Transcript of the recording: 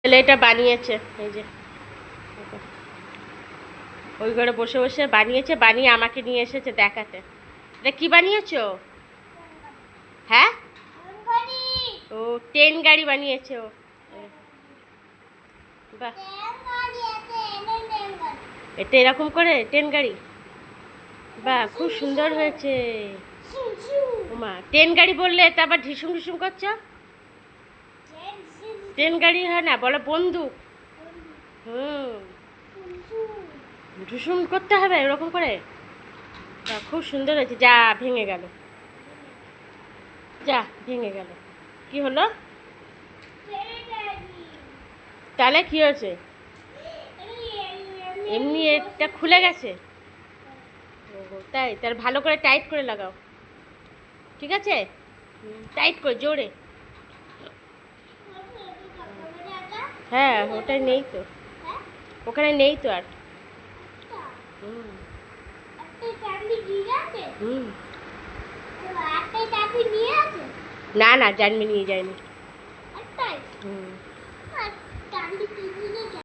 ছেলে এটা বানিয়েছে, এই যে ওই ঘরে বসে বসে বানিয়েছে, বানিয়ে আমাকে নিয়ে এসেছে দেখাতে। এটা কি বানিয়েছো? হ্যাঁ, ও ট্রেন গাড়ি বানিয়েছে ও। বাহ, এটা এরকম করে ট্রেন গাড়ি, বাহ খুব সুন্দর হয়েছে। ওমা, ট্রেন গাড়ি বললে তা আবার ঢিসুম ঢিসুম করছো। ট্রেন গাড়ি হয় না, বলো বন্দুক। হুম, ঢুসুম করতে হবে এরকম করে। বাহ, খুব সুন্দর হয়েছে। যা ভেঙে গেল, যা ভেঙে গেল। কি হলো? তাহলে কি হয়েছে? এমনি এটা খুলে গেছে। ও তাই, তাহলে ভালো করে টাইট করে লাগাও, ঠিক আছে? টাইট করে জোরে। হ্যাঁ, ওটাই নেই তো, ওখানে নেই তো আর। হুম হুম, না না, জানবি নিয়ে যায়নি। হুম।